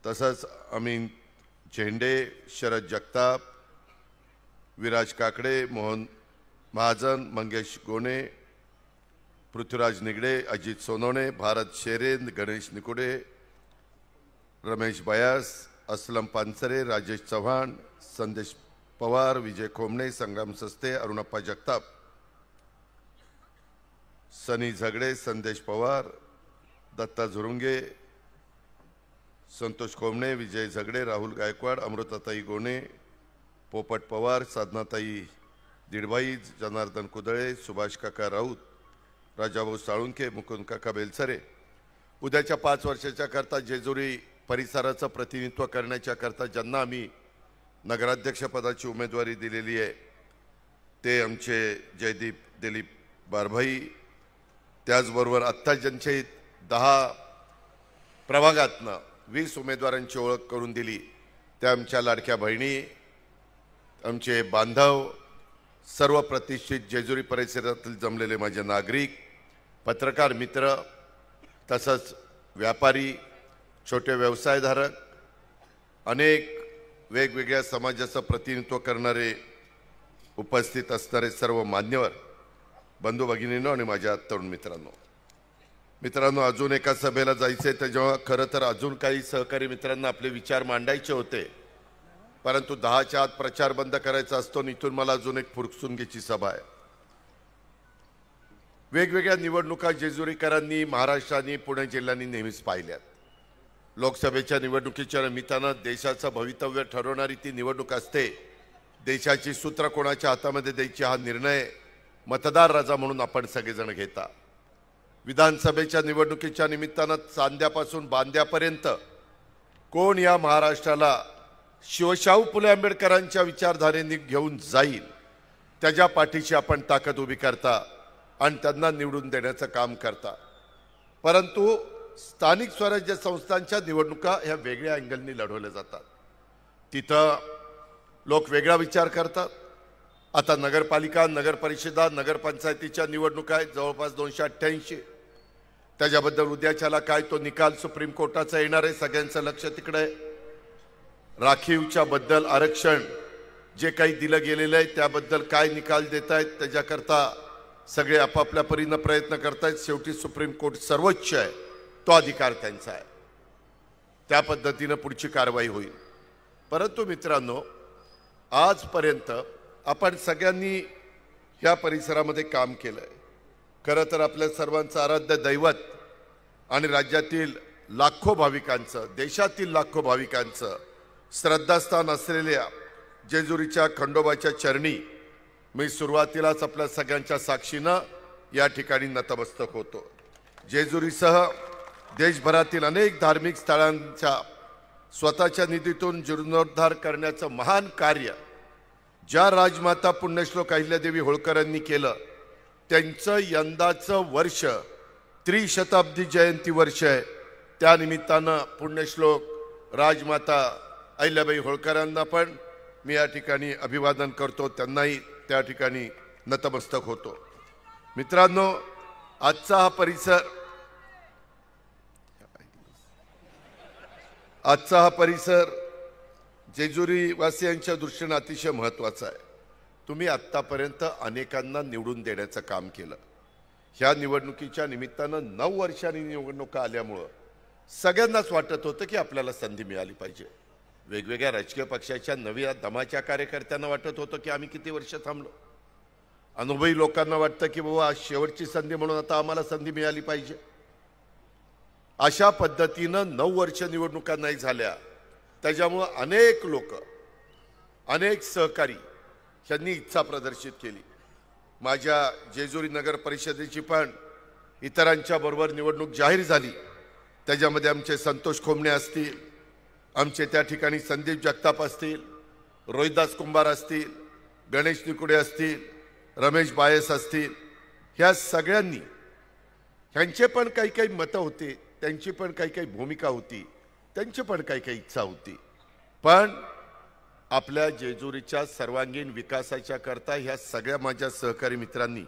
तसंच अमीन झेंडे, शरद जगताप, विराज काकडे, मोहन महाजन, मंगेश गोणे, पृथ्वीराज निगडे, अजित सोनवणे, भारत शेरेन, गणेश निकुडे, रमेश बयास, असलम पानसरे, राजेश चव्हाण, संदेश पवार, विजय खोमणे, संग्राम सस्ते, अरुणप्पा जगताप, सनी झगडे, संदेश पवार, दत्ता झुरुंगे, संतोष खोमणे, विजय झगडे, राहुल गायकवाड, अमृताताई गोणे, पोपट पवार, साधनाताई दिडबाई, जनार्दन कुदळे, सुभाष काका राऊत, राजाभाऊ साळुंके, मुकुंद काका बेलसरे उद्याच्या 5 वर्षाच्या करता जेजुरी परिसराचं प्रतिनिधित्व करण्याच्या करता ज्यांना आम्ही नगराध्यक्षपदाची उमेदवारी दिलेली आहे ते आमचे जयदीप दिलीप बारभाई, त्याचबरोबर आत्ता ज्यांचे 10 प्रभागातनं 20 उमेदवारांची ओळख करून दिली त्या आमच्या लाडक्या बहिणी, आमचे बांधव, सर्व प्रतिष्ठित जेजुरी परिसरातील जमलेले माझे नागरिक, पत्रकार मित्र, तसंच व्यापारी, छोटे व्यवसायधारक, अनेक वेगवेगळ्या समाजाचं प्रतिनिधित्व करणारे उपस्थित असणारे सर्व मान्यवर बंधू भगिनींनो आणि माझ्या तरुण मित्रांनो, अजून एका सभेला जायचंय त्याच्यामुळे खरं तर अजून काही सहकारी मित्रांना आपले विचार मांडायचे होते, परंतु 10च्या आत प्रचार बंद करायचा असतो. इथून मला अजून एक फुरसुंगीची सभा आहे. वेगवेगळ्या निवडणुका जेजुरीकरांनी, महाराष्ट्राने, पुणे जिल्ह्यांनी नेहमीच पाहिल्यात. लोकसभेच्या निवडणुकीच्या निमित्तानं देशाचं भवितव्य ठरवणारी ती निवडणूक असते. देशाची सूत्र कोणाच्या हातामध्ये द्यायची हा निर्णय मतदार राजा म्हणून आपण सगळेजण घेता. विधानसभेच्या निवडणुकीच्या निमित्तानं चांद्यापासून बांद्यापर्यंत कोण या महाराष्ट्राला शिवशाहू फुले आंबेडकरांच्या विचारधारेने घेऊन जाईल त्याच्या पाठीशी आपण ताकद उभी करता आणि त्यांना निवडून देण्याचं काम करता. परंतु स्थानिक स्वराज्य संस्थांच्या निवडणुका ह्या वेगळ्या अँगलनी लढवल्या जातात. तिथं लोक वेगळा विचार करतात. आता नगरपालिका, नगरपरिषदा, नगरपंचायतीच्या निवडणुका आहेत जवळपास 288. त्याच्याबद्दल उद्याच्याला काय तो निकाल सुप्रीम कोर्टाचा येणार आहे, सगळ्यांचं लक्ष तिकडे आहे. राखीवच्या बद्दल आरक्षण जे काही दिलं गेलेलं आहे त्याबद्दल काय निकाल देत आहेत त्याच्याकरता सगळे आपापल्या परीनं प्रयत्न करतायत. शेवटी सुप्रीम कोर्ट सर्वोच्च आहे, तो अधिकार त्यांचा आहे, त्या पद्धतीनं पुढची कारवाई होईल. परंतु मित्रांनो, आजपर्यंत आपण सगळ्यांनी या परिसरामध्ये काम केलंय. खरं तर आपल्या सर्वांचं आराध्य दैवत आणि राज्यातील लाखो भाविकांचं, देशातील लाखो भाविकांचं श्रद्धास्थान असलेल्या जेजुरीच्या खंडोबाच्या चरणी मी सुरुवातीलाच आपल्या सगळ्यांच्या साक्षीनं या ठिकाणी नतमस्तक होतो. जेजुरीसह देशभरातील अनेक धार्मिक स्थळांच्या स्वतःच्या निधीतून जीर्णोद्धार करण्याचं महान कार्य ज्या राजमाता पुण्यश्लोक अहिल्यादेवी होळकरांनी केलं, त्यांचं यंदाचं वर्ष त्रिशताब्दी जयंती वर्ष आहे. त्या निमित्तानं पुण्यश्लोक राजमाता अहिल्याबाई होळकरांना पण मी या ठिकाणी अभिवादन करतो, त्यांनाही त्या ठिकाणी नतमस्तक होतो. मित्रांनो, आजचा हा परिसर जेजुरी वासियांच्या दृष्टीने अतिशय महत्त्वाचा आहे. तुम्ही आत्तापर्यंत अनेकांना निवडून देण्याचं काम केलं. ह्या निवडणुकीच्या निमित्तानं 9 वर्षांनी निवडणुका आल्यामुळं सगळ्यांनाच वाटत होतं की आपल्याला संधी मिळाली पाहिजे. वेगवेगळ्या राजकीय पक्षाच्या नव्या दमाच्या कार्यकर्त्यांना वाटत होतं की आम्ही किती वर्ष थांबलो. अनुभवी लोकांना वाटतं की बाबा आज शेवटची संधी म्हणून आता आम्हाला संधी मिळाली पाहिजे. अशा पद्धतीनं 9 वर्ष निवडणुका नाही झाल्या. त्याच्यामुळं अनेक लोक, अनेक सहकारी यांनी इच्छा प्रदर्शित केली. माझ्या जेजुरी नगर परिषदेची पण इतरांच्या बरोबर निवडणूक जाहीर झाली. त्याच्यामध्ये आमचे संतोष खोमणे असतील, आमचे त्या ठिकाणी संदीप जगताप असतील, रोहिदास कुंभार असतील, गणेश निकुडे असतील, रमेश बायस असतील, ह्या सगळ्यांनी ह्यांचे पण काही काही मतं होते, त्यांची पण काही काही भूमिका होती, त्यांची पण काही काही इच्छा होती. पण आपल्या जेजुरीच्या सर्वांगीण विकासाच्या करता ह्या सगळ्या माझ्या सहकारी मित्रांनी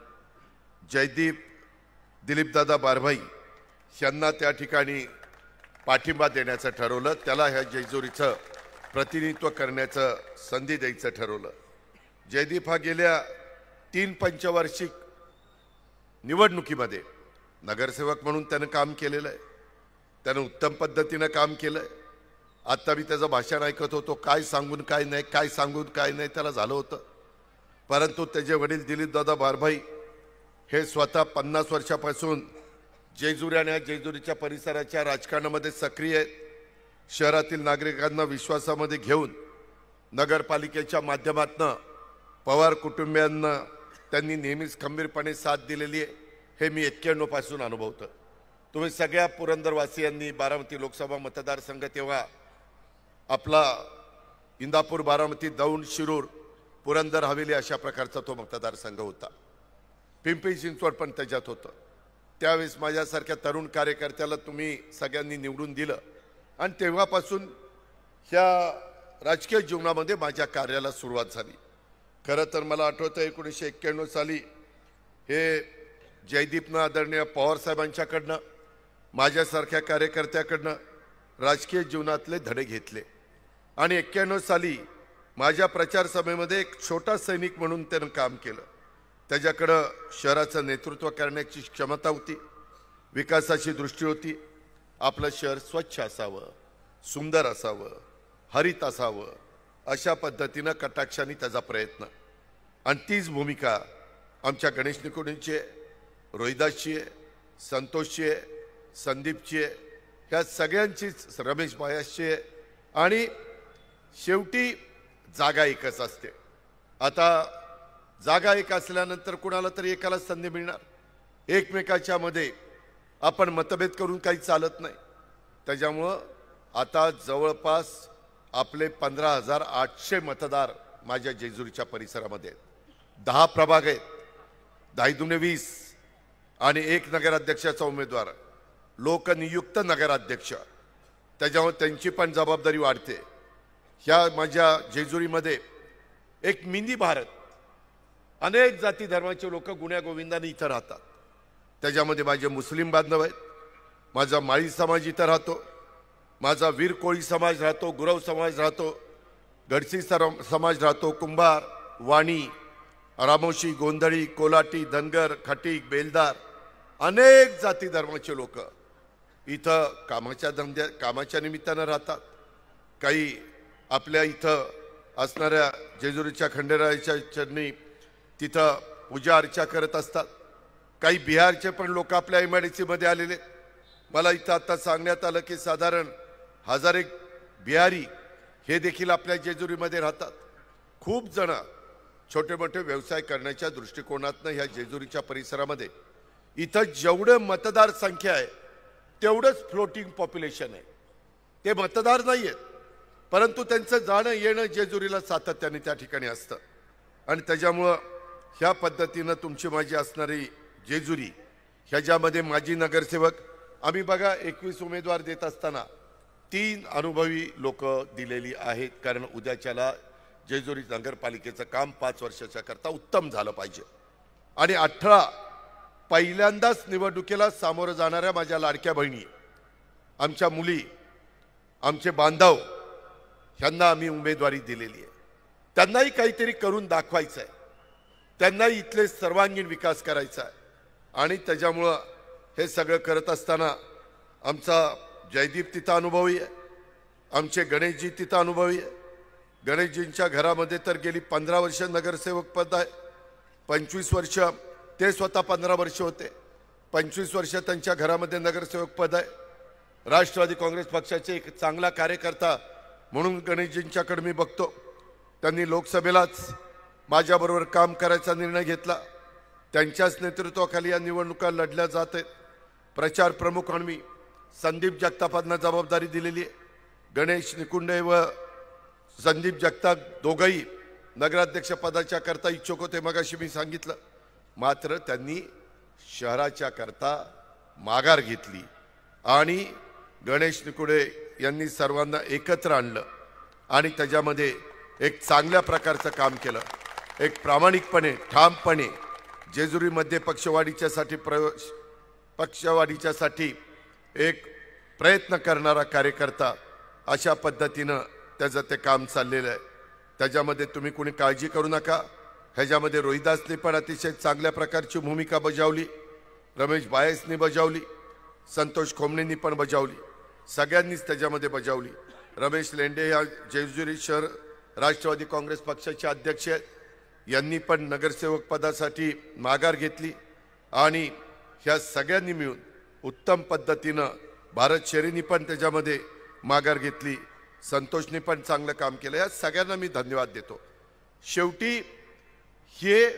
जयदीप दिलीपदादा बारभाई यांना त्या ठिकाणी पाठिंबा देण्याचं ठरवलं, त्याला ह्या जेजुरीचं प्रतिनिधित्व करण्याचं संधी द्यायचं ठरवलं। जयदीप हा गेल्या 3 पंचवार्षिक निवडणुकीमध्ये नगरसेवक म्हणून त्यानं काम केलेलं आहे, त्यानं उत्तम पद्धतीनं काम केलं आहे। आता मी त्याचं भाषण ऐकत होतो, काय सांगून काय नाही, काय सांगून काय नाही त्याला झालं होतं। परंतु त्याचे वडील दिलीपदादा बारभाई हे स्वतः 50 वर्षापासून जेजुरी आणि जेजुरीच्या परिसराच्या राजकारणामध्ये सक्रिय आहेत। शहरातील नागरिकांना विश्वासामध्ये घेऊन नगरपालिकेच्या माध्यमातून पवार कुटुंबियांना त्यांनी नेहमीच खंबीरपणे साथ दिलेली आहे, हे मी 91 पासून अनुभवतो। तुम्ही सगळ्या पुरंदरवासियांनी बारामती लोकसभा मतदारसंघ तेव्हा आपला इंदापूर, बारामती, दौंड, शिरूर, पुरंदर, हवेली अशा प्रकारचा तो मतदारसंघ होता। पिंपरी चिंचवड पण त्याच्यात होतं। त्यावेळेस माझ्यासारख्या तरुण कार्यकर्त्याला तुम्ही सगळ्यांनी निवडून दिलं आणि तेव्हापासून ह्या राजकीय जीवनामध्ये माझ्या कार्याला सुरुवात झाली। खरं तर मला आठवतं 1991 साली हे जयदीपनं आदरणीय पवार साहेबांच्याकडनं माझ्यासारख्या कार्यकर्त्याकडनं राजकीय जीवनातले धडे घेतले आणि 91 साली माझ्या प्रचार सभेमध्ये एक छोटा सैनिक म्हणून त्यानं काम केलं। त्याच्याकडं शहराचं नेतृत्व करण्याची क्षमता होती, विकासाची दृष्टी होती। आपलं शहर स्वच्छ असावं, सुंदर असावं, हरित असावं अशा पद्धतीनं कटाक्षाने त्याचा प्रयत्न आणि तीच भूमिका आमच्या गणेश निकुडेंची आहे, रोहिदासची आहे, संतोषची आहे, संदीपची आहे, ह्या सगळ्यांचीच, रमेश भायाची आहे। आणि शेवटी जागा एकच असते। आता जागा एक असल्यानंतर कुणाला तरी एकाला संधी मिळणार, एकमेकाच्या मध्ये आपण मतभेद करून काही चालत नाही। त्याच्यामुळं आता जवळपास आपले 15,800 मतदार माझ्या जेजुरीच्या परिसरामध्ये आहेत। 10 प्रभाग आहेत, 10 दुने 20 आणि 1 नगराध्यक्षाचा उमेदवार, लोकनियुक्त नगराध्यक्ष, त्याच्यामुळे त्यांची पण जबाबदारी वाढते। ह्या माझ्या जेजुरीमध्ये एक मिनी भारत, अनेक जाती धर्माचे लोक गुण्यागोविंदाने इथं राहतात। त्याच्यामध्ये माझे मुस्लिम बांधव आहेत, माझा माळी समाज इथं राहतो, माझा वीर कोळी समाज राहतो, गुरव समाज राहतो, गडसी समाज राहतो, कुंभार, वाणी, रामोशी, गोंधळी, कोलाटी, धनगर, खटीक, बेलदार, अनेक जाती धर्माचे लोक इथं कामाच्या निमित्तानं राहतात। काही आपल्या इथं असणाऱ्या जेजुरीच्या खंडेरायाच्या चरणी तिथं पूजा अर्चा करत असतात। काही बिहारचे पण लोक आपल्या MIDC मध्ये आलेले। मला इथं आता सांगण्यात आलं की साधारण 1000 बिहारी हे देखील आपल्या जेजुरीमध्ये राहतात। खूप जण छोटे मोठे व्यवसाय करण्याच्या दृष्टिकोनातनं ह्या जेजुरीच्या परिसरामध्ये इथं जेवढं मतदार संख्या आहे तेवढंच फ्लोटिंग पॉप्युलेशन आहे। ते मतदार नाही आहेत, परंतु त्यांचं जाणं येणं जेजुरीला सातत्याने त्या ठिकाणी असतं आणि त्याच्यामुळं ह्या पद्धतीनं तुमची माझी असणारी जेजुरी ह्याच्यामध्ये माजी नगरसेवक आम्ही बघा 21 उमेदवार देत असताना 3 अनुभवी लोक दिलेली आहेत, कारण उद्याच्याला जेजुरी नगरपालिकेचं काम 5 वर्षाच्या करता उत्तम झालं पाहिजे। आणि 18 पहिल्यांदाच निवडणुकीला सामोरं जाणाऱ्या माझ्या लाडक्या बहिणी, आमच्या मुली, आमचे बांधव ह्यांना आम्ही उमेदवारी दिलेली आहे। त्यांनाही काहीतरी करून दाखवायचं आहे, त्यांनाही इथले सर्वांगीण विकास करायचा आहे आणि त्याच्यामुळं हे सगळं करत असताना आमचा जयदीप तिथं अनुभवी आहे, आमचे गणेशजी तिथं अनुभवी आहे। गणेशजींच्या घरामध्ये तर गेली 15 वर्ष नगरसेवक पद आहे, 25 वर्ष ते स्वतः 15 वर्ष होते, 25 वर्ष त्यांच्या घरामध्ये नगरसेवक पद आहे। राष्ट्रवादी काँग्रेस पक्षाचे एक चांगला कार्यकर्ता म्हणून गणेशजींच्याकडे मी बघतो। त्यांनी लोकसभेलाच माझ्याबरोबर काम करायचा निर्णय घेतला, त्यांच्याच नेतृत्वाखाली या निवडणुका लढल्या जात आहेत। प्रचार प्रमुख म्हणून मी संदीप जगतापांना जबाबदारी दिलेली आहे। गणेश निकुंडे व संदीप जगताप दोघंही नगराध्यक्ष पदाच्या करता इच्छुक होते, मगाशी मी सांगितलं, मात्र त्यांनी शहराच्या करता माघार घेतली आणि गणेश निकुडे यांनी सर्वांना एकत्र आणलं आणि त्याच्यामध्ये एक चांगल्या प्रकारचं काम केलं। एक प्रामाणिकपणे, ठामपणे जेजुरीमध्ये पक्षवाढीच्यासाठी एक प्रयत्न करणारा कार्यकर्ता अशा पद्धतीनं त्याचं ते काम चाललेलं आहे। त्याच्यामध्ये तुम्ही कोणी काळजी करू नका। ह्याच्यामध्ये रोहिदासने पण अतिशय चांगल्या प्रकारची भूमिका बजावली, रमेश बायसने बजावली, संतोष खोमणेंनी पण बजावली, सगळ्यांनीच त्याच्यामध्ये बजावली। रमेश लेंडे या जेजुरी शहर राष्ट्रवादी काँग्रेस पक्षाचे अध्यक्ष आहेत, यांनी पण नगरसेवक पदासाठी माघार घेतली आणि ह्या सगळ्यांनी मिळून उत्तम पद्धतीनं भारत शेरींनी पण त्याच्यामध्ये माघार घेतली, संतोषने पण चांगलं काम केलं। या सगळ्यांना मी धन्यवाद देतो। शेवटी हे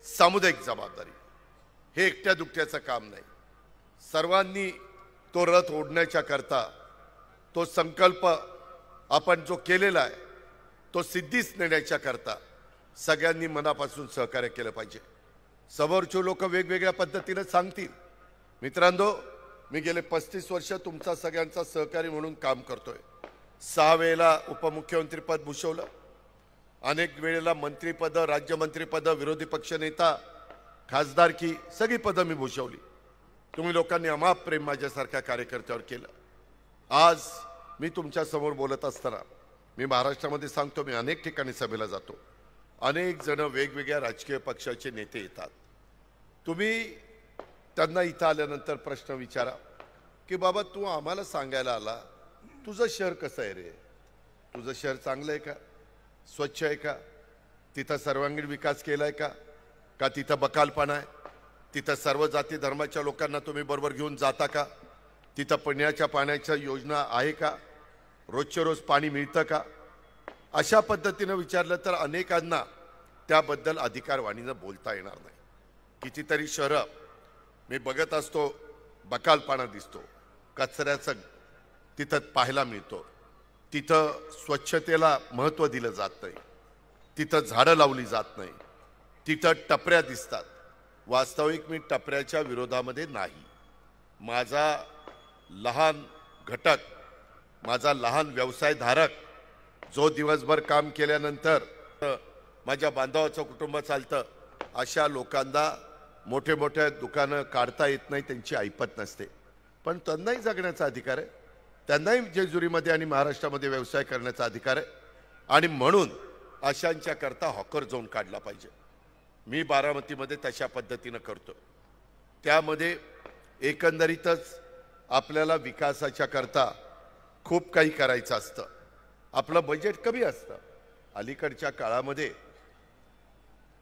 सामुदायिक जबाबदारी, हे एकट्या दुकट्याचं काम नाही। सर्वांनी तो रथ ओढण्याच्या करता तो संकल्प आपण जो केलेला आहे तो सिद्धीस नेण्याच्या करता सगळ्यांनी मनापासून सहकार्य केलं पाहिजे। समोरचे लोक वेगवेगळ्या पद्धतीने सांगतील। मित्रांनो, मी गेले 35 वर्ष तुमचा सगळ्यांचा सहकारी म्हणून काम करतोय। 6 वेळेला उपमुख्यमंत्री पद भूषवलं, अनेक वेळेला मंत्रीपद, राज्यमंत्रीपद, विरोधी पक्षनेता, खासदारकी सगळी पदं मी भूषवली। तुम्ही लोकांनी अमाप प्रेम माझ्यासारख्या कार्यकर्त्यावर केलं। आज मी तुमच्या समोर बोलत असताना मी महाराष्ट्रामध्ये सांगतो, मी अनेक ठिकाणी सभेला जातो, अनेक जण वेगवेगळ्या राजकीय पक्षाचे नेते येतात। तुम्ही त्यांना इथं आल्यानंतर प्रश्न विचारा की बाबा तू आम्हाला सांगायला आला, तुझं शहर कसं आहे रे? तुझं शहर चांगलं आहे का? स्वच्छ आहे का? तिथं सर्वांगीण विकास केलाय का? का तिथं बकालपणा आहे? तिथं सर्व जाती धर्माच्या लोकांना तुम्ही बरोबर घेऊन जाता का? तिथं पिण्याच्या पाण्याच्या योजना आहे का? रोजचे रोज पाणी मिळतं का? अशा पद्धतीनं विचारलं तर अनेकांना त्याबद्दल अधिकारवाणीनं बोलता येणार नाही। कितीतरी शहरं मी बघत असतो, बकालपणा दिसतो, कचऱ्याचं तिथं पाहायला मिळतो, तिथं स्वच्छतेला महत्त्व दिलं जात नाही, तिथं झाडं लावली जात नाही, तिथं टपऱ्या दिसतात। वास्तविक मी टपऱ्याच्या विरोधामध्ये नाही। माझा लहान घटक, माझा लहान व्यवसायधारक जो दिवसभर काम केल्यानंतर माझ्या बांधवाचं कुटुंब चालतं, अशा लोकांना मोठे मोठे दुकानं काढता येत नाही, त्यांची ऐपत नसते, पण त्यांनाही जगण्याचा अधिकार आहे, त्यांनाही जेजुरीमध्ये आणि महाराष्ट्रामध्ये व्यवसाय करण्याचा अधिकार आहे। आणि म्हणून अशांच्या करता हॉकर झोन काढला पाहिजे। मी बारामतीमध्ये तशा पद्धतीनं करतो। त्यामध्ये एकंदरीतच आपल्याला विकासाच्या करता खूप काही करायचं असतं, आपलं बजेट कमी असतं। अलीकडच्या काळामध्ये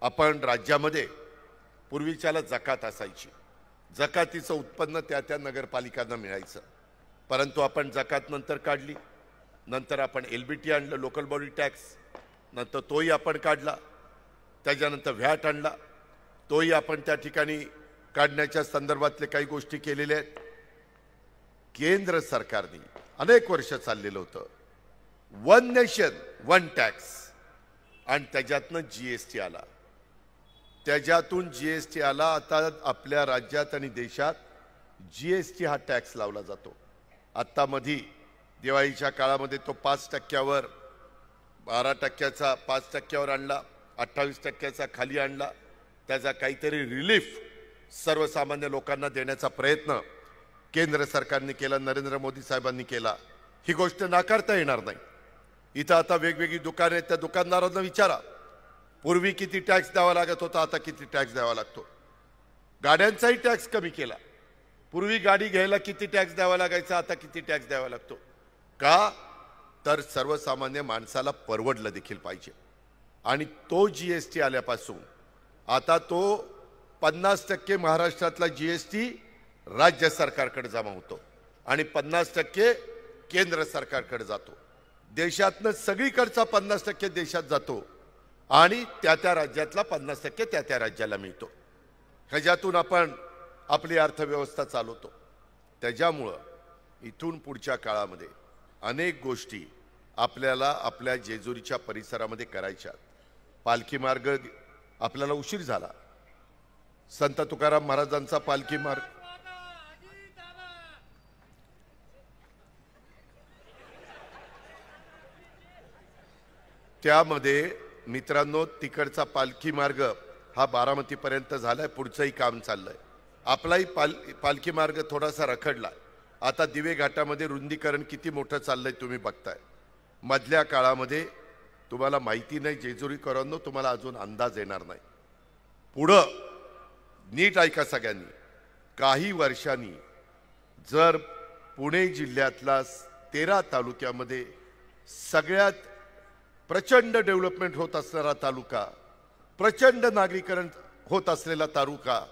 आपण राज्यामध्ये पूर्वीच्याला जकात असायची, जकातीचं उत्पन्न त्या नगरपालिकांना मिळायचं, परंतु आपण जकात नंतर काढली, नंतर आपण LBT आणलं, लोकल बॉडी टॅक्स, नंतर तोही आपण काढला, त्याच्यानंतर व्हॅट आणला, तोही आपण त्या ठिकाणी काढण्याच्या संदर्भातले काही गोष्टी केलेल्या आहेत। केंद्र सरकारने अनेक वर्ष चाललेलं होतं वन नेशन वन टॅक्स, आणि त्याच्यातनं GST आला, त्याच्यातून GST आला। आता आपल्या राज्यात आणि देशात GST हा टॅक्स लावला जातो। आता मधी दिवाळीच्या काळामध्ये तो 5%वर 12%चा 5%वर आणला, 28%चा खाली आणला। त्याचा काहीतरी रिलीफ सर्वसामान्य लोकांना देण्याचा प्रयत्न केंद्र सरकारने केला, नरेंद्र मोदी साहेबांनी केला। ही गोष्ट नाकारता येणार नाही। इथं आता वेगवेगळी दुकाने आहेत, त्या दुकानदारांना विचारा, पूर्वी किती टॅक्स द्यावा लागत होता, आता किती टॅक्स द्यावा लागतो। गाड्यांचाही टॅक्स कमी केला, पूर्वी गाडी घ्यायला किती टॅक्स द्यावा लागायचा, आता किती टॅक्स द्यावा लागतो। का तर सर्वसामान्य माणसाला परवडलं देखील पाहिजे। आणि तो GST आल्यापासून आता तो 50% महाराष्ट्रातला GST राज्य सरकारकडे जमा होतो आणि 50% केंद्र सरकारकडे जातो। देशातनं सगळीकडचा 50% देशात जातो आणि त्या राज्यातला 50% त्या राज्याला मिळतो। ह्याच्यातून आपण आपली अर्थव्यवस्था चालवतो। त्याच्यामुळं इथून पुढच्या काळामध्ये अनेक गोष्टी आपल्याला आपल्या जेजुरीच्या परिसरामध्ये करायच्या। पालखी मार्ग आपल्याला उशीर झाला, संत तुकाराम महाराजांचा पालखी मार्ग, त्यामध्ये मित्रांनो तिकडचा पालखी मार्ग हा बारामतीपर्यंत झालाय, पुढचंही काम चाललंय। आपलाही पालखी मार्ग थोडासा रखडला, आता दिवे घाटामध्ये रुंदीकरण किती मोठं चाललंय तुम्ही बघताय. मधल्या काळामध्ये तुम्हाला माहिती नाही जेजुरीकरांनो, तुम्हाला अजून अंदाज येणार नाही. पुढं नीट ऐका सगळ्यांनी, काही वर्षांनी जर पुणे जिल्ह्यातला 13 तालुक्यामध्ये सगळ्यात प्रचंड डेव्हलपमेंट होत असणारा तालुका, प्रचंड नागरीकरण होत असलेला तालुका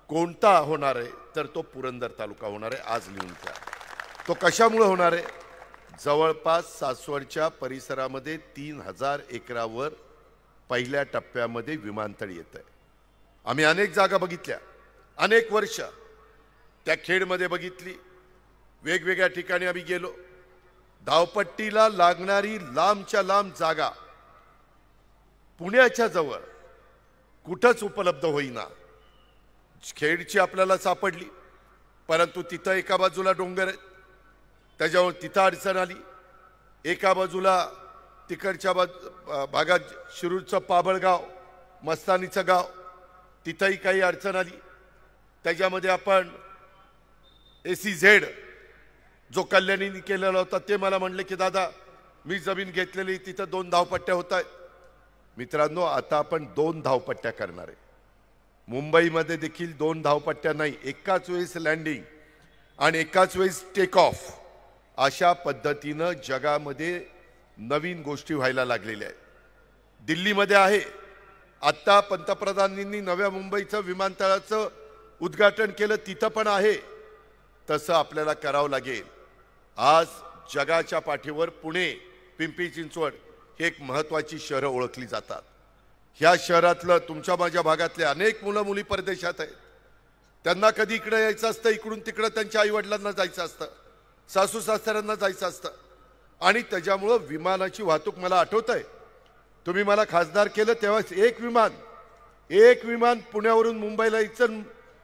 कोणता होणार आहे तर तो पुरंदर तालुका होणार आहे. आज लिहून घ्या. तो कशामुळे होणार आहे? जवळपास सासवडच्या परिसरामध्ये 3000 एकरावर पहिल्या टप्प्यामध्ये विमानतळ येत आहे. आम्ही अनेक जागा बघितल्या, अनेक वर्ष त्या खेडमध्ये बघितली, वेगवेगळ्या ठिकाणी आम्ही गेलो. धावपट्टीला लागणारी लांबच्या लांब जागा पुण्याच्या जवळ कुठंच उपलब्ध होईना. खेडची आपल्याला सापडली, परंतु तिथं एका बाजूला डोंगर आहेत, त्याच्यावर तिथं अडचण आली. एका बाजूला तिकडच्या भागात शिरूरचं पाबळगाव, मस्तानीचं गाव, तिथंही काही अडचण आली. त्याच्यामध्ये आपण SEZ जो कल्याणीने केलेला होता ते मला म्हणले की दादा मी जमीन घेतलेली तिथं 2 धावपट्ट्या होत आहेत. मित्रांनो, आता आपण 2 धावपट्ट्या करणार आहे. मुंबईमध्ये देखील 2 धावपट्ट्या नाही, एकाच वेळेस लँडिंग आणि एकाच वेळेस टेक ऑफ, अशा पद्धतीनं जगामध्ये नवीन गोष्टी व्हायला लागलेल्या आहेत. दिल्लीमध्ये आहे, आता पंतप्रधानांनी नव्या मुंबईचं विमानतळाचं उद्घाटन केलं, तिथं पण आहे. तसं आपल्याला करावं लागेल. आज जगाच्या पाठीवर पुणे, पिंपरी चिंचवड हे एक महत्त्वाची शहरं ओळखली जातात. ह्या शहरातलं तुमच्या माझ्या भागातले अनेक मुलं मुली परदेशात आहेत. त्यांना कधी इकडे यायचं असतं, इकडून तिकडं त्यांच्या आईवडिलांना जायचं असतं, सासू सासऱ्यांना जायचं असतं. आणि त्याच्यामुळं विमानाची वाहतूक, मला आठवत आहे तुम्ही मला खासदार केलं तेव्हाच एक विमान पुण्यावरून मुंबईला यायचं,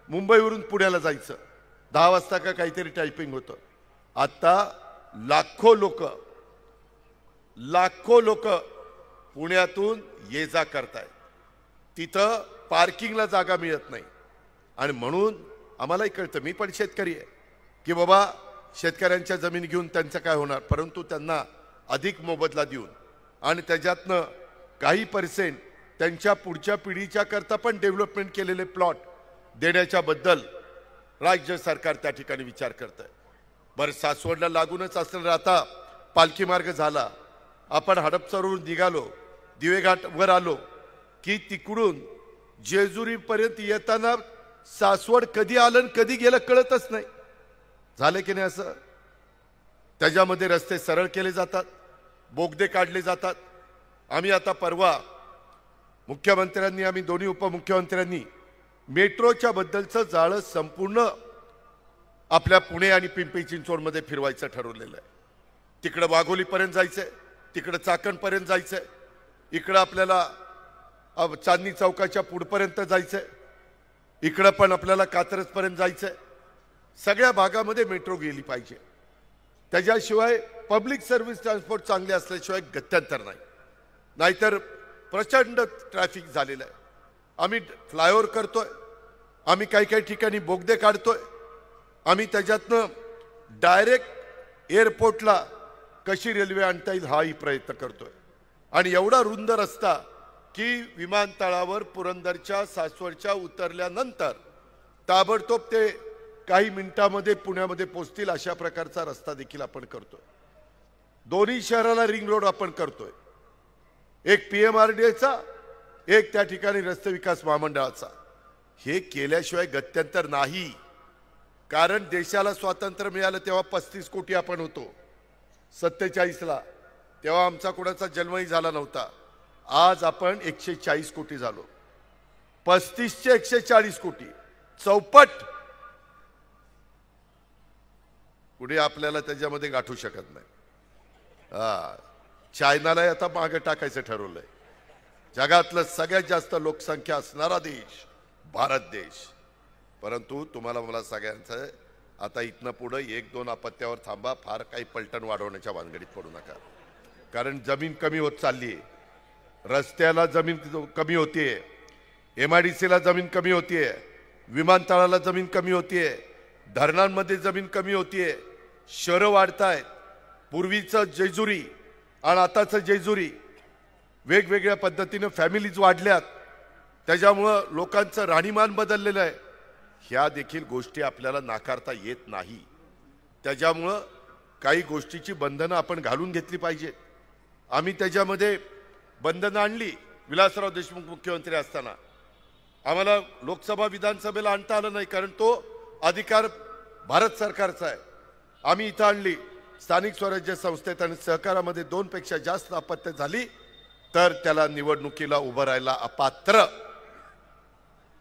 मुंबईवरून पुण्याला जायचं. 10 वाजता का काहीतरी टायपिंग होतं. आता लाखो लोक पुण्यातून ये जा करतायत. तिथं पार्किंगला जागा मिळत नाही. आणि म्हणून आम्हालाही कळतं, मी पण शेतकरी आहे, की बाबा शेतकऱ्यांच्या जमीन घेऊन त्यांचं काय होणार, परंतु त्यांना अधिक मोबदला देऊन आणि त्याच्यातनं काही % त्यांच्या पुढच्या पिढीच्या करता पण डेव्हलपमेंट केलेले प्लॉट देण्याच्या बद्दल राज्य सरकार त्या ठिकाणी विचार करतंय. बरं, सासवडला लागूनच असलेला आता पालखी मार्ग झाला, आपण हडपसरवरून निघालो, दिवेघाट वर आलो की तिकडून जेजुरीपर्यंत येताना सासवड कधी आलं कधी गेलं कळतच नाही. झालं की नाही असं? त्याच्यामध्ये रस्ते सरळ केले जातात, बोगदे काढले जातात. आम्ही आता परवा मुख्यमंत्र्यांनी, आम्ही दोन्ही उपमुख्यमंत्र्यांनी मेट्रोच्या बद्दलचं जाळं संपूर्ण आपल्या पुणे आणि पिंपरी चिंचवडमध्ये फिरवायचं ठरवलेलं आहे. तिकडं वाघोलीपर्यंत जायचंय, तिकडं चाकणपर्यंत जायचंय, इकडं आपल्याला चांदणी चौकाच्या पुढपर्यंत जायचंय, इकडं पण आपल्याला कात्रजपर्यंत जायचंय. सगळ्या भागामध्ये मेट्रो गेली पाहिजे. त्याच्याशिवाय पब्लिक सर्व्हिस ट्रान्सपोर्ट चांगले असल्याशिवाय गत्यंतर नाही. नाहीतर प्रचंड ट्रॅफिक झालेलं आहे. आम्ही फ्लायओव्हर करतोय, आम्ही काही ठिकाणी बोगदे काढतोय, आम्ही त्याच्यातनं डायरेक्ट एअरपोर्टला कशी रेल्वे आणता येईल हाही प्रयत्न करतोय. आणि एवढा रुंद रस्ता की विमानतळावर पुरंदरच्या सासवडच्या उतरल्यानंतर ताबडतोब ते काही मिनिटांमध्ये पुण्यामध्ये पोहोचतील अशा प्रकारचा रस्ता देखील आपण करतोय. दोन्ही शहराला रिंग रोड आपण करतोय, एक PMRDAचा, एक त्या ठिकाणी रस्ते विकास महामंडळाचा. हे केल्याशिवाय गत्यंतर नाही. कारण देशाला स्वातंत्र्य मिळालं तेव्हा 35 कोटी आपण होतो 47ला, तेव्हा आमचा कोणाचा जन्मही झाला नव्हता. आज आपण 140 कोटी झालो. 35चे 140 कोटी, चौपट. पुढे आपल्याला त्याच्यामध्ये गाठू शकत नाही. चायनाला आता मागे टाकायचं ठरवलंय. जगातलं सगळ्यात जास्त लोकसंख्या असणारा देश भारत देश. परंतु तुम्हाला मला सगळ्यांचं आता इथनं पुढे 1-2 अपत्यावर थांबा, फार काही पलटण वाढवण्याच्या भानगडीत पडू नका. कारण जमीन कमी होत चालली आहे, रस्त्याला जमीन कमी होतीये, MIDCला जमीन कमी होतीये, विमानतळाला जमीन कमी होतीये, धरणांमध्ये जमीन कमी होतीये, शहरं वाढतायत. पूर्वीचं जेजुरी आणि आताचं जेजुरी वेगवेगळ्या पद्धतीने फॅमिलीज वाढल्यात, त्याच्यामुळं लोकांचं राहणीमान बदललेलं आहे. ह्या देखील गोष्टी आपल्याला नाकारता येत नाही. त्याच्यामुळं काही गोष्टीची बंधनं आपण घालून घेतली पाहिजे. आम्ही त्याच्यामध्ये बंधनं आणली. विलासराव देशमुख मुख्यमंत्री असताना आम्हाला लोकसभा विधानसभेला आणता आलं नाही, कारण तो अधिकार भारत सरकारचा आहे. आम्ही इथं आणली. स्थानिक स्वराज्य संस्थेत आणि सहकारामध्ये 2 पेक्षा जास्त अपत्य झाली तर त्याला निवडणुकीला उभं राहायला अपात्र.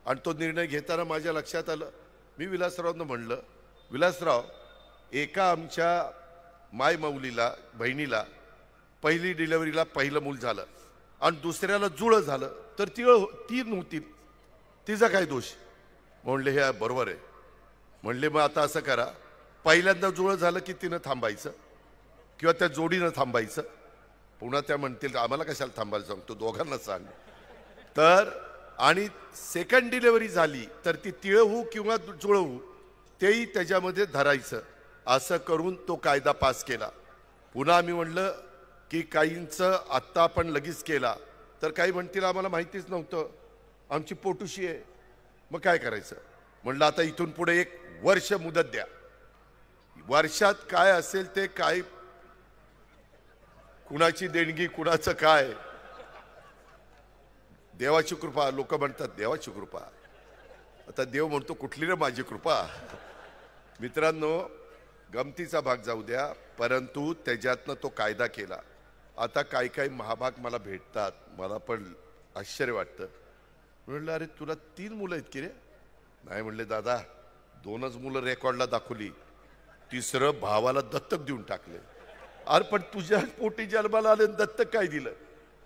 आणि तो निर्णय घेताना माझ्या लक्षात आलं, मी विलासरावनं म्हणलं, विलासराव, एका आमच्या मायमौलीला बहिणीला पहिली डिलिव्हरीला पहिलं मूल झालं आणि दुसऱ्याला जुळं झालं तर ती नव्हती, तिचा काय दोष? म्हणले हे बरोबर आहे. म्हणले मग आता असं करा, पहिल्यांदा जुळं झालं की तिनं थांबायचं किंवा त्या जोडीनं थांबायचं. पुन्हा त्या म्हणतील आम्हाला कशाला थांबायला सांगतो, दोघांना सांग. तर आणि सेकंड डिलिव्हरी झाली तर ती तिळं होऊ किंवा जुळं होऊ तेही त्याच्यामध्ये धरायचं. असं करून तो कायदा पास केला. पुन्हा आम्ही म्हणलं की काहींचं आत्ता आपण लगेच केला तर काही म्हणतील आम्हाला माहितीच नव्हतं, आमची पोटुशी आहे, मग काय करायचं? म्हणलं आता इथून पुढे 1 वर्ष मुदत द्या. वर्षात काय असेल ते, काय कुणाची देणगी कुणाचं काय, देवाची कृपा. लोक म्हणतात देवाची कृपा, आता देव म्हणतो कुठली रे माझी कृपा. मित्रांनो, गमतीचा भाग जाऊ द्या, परंतु त्याच्यातनं तो कायदा केला. आता काही महाभाग मला भेटतात, मला पण आश्चर्य वाटतं. म्हणलं अरे तुला 3 मुलं आहेत की रे? नाही म्हणले दादा, 2च मुलं रेकॉर्डला दाखवली, 3रं भावाला दत्तक देऊन टाकले. अरे पण तुझ्या पोटी जन्माला आले दत्तक काय दिलं?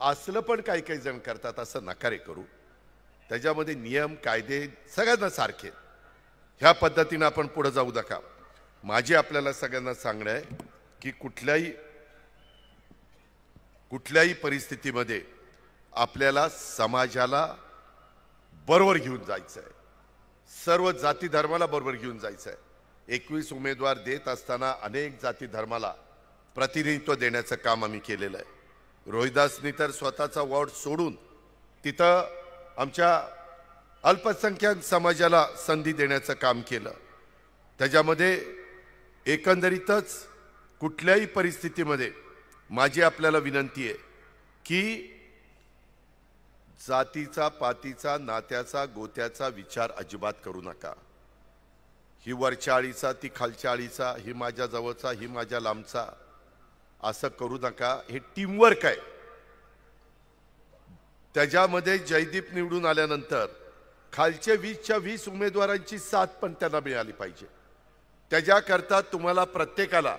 असलं पण काही जण करतात. असं नकारे करू. त्याच्यामध्ये नियम कायदे सगळ्यांना सारखे, ह्या पद्धतीनं आपण पुढे जाऊ नका. माझी आपल्याला सगळ्यांना सांगणं आहे की कुठल्याही परिस्थितीमध्ये आपल्याला समाजाला बरोबर घेऊन जायचं आहे, सर्व जाती धर्माला बरोबर घेऊन जायचं आहे. 21 उमेदवार देत असताना अनेक जाती धर्माला प्रतिनिधित्व देण्याचं काम आम्ही केलेलं आहे. रोहिदासनी तर स्वतःचा वॉर्ड सोडून तिथं आमच्या अल्पसंख्याक समाजाला संधी देण्याचं काम केलं. त्याच्यामध्ये एकंदरीतच कुठल्याही परिस्थितीमध्ये माझी आपल्याला विनंती आहे की जातीचा, पातीचा, नात्याचा, गोत्याचा विचार अजिबात करू नका. ही वरच्या आळीचा, ती खालच्या आळीचा, ही माझ्या जवळचा, ही माझ्या लांबचा, असं करू नका. हे टीमवर्क आहे. त्याच्यामध्ये जयदीप निवडून आल्यानंतर खालचे 20च्या 20 उमेदवारांची साथ पण त्यांना मिळाली पाहिजे. त्याच्याकरता तुम्हाला प्रत्येकाला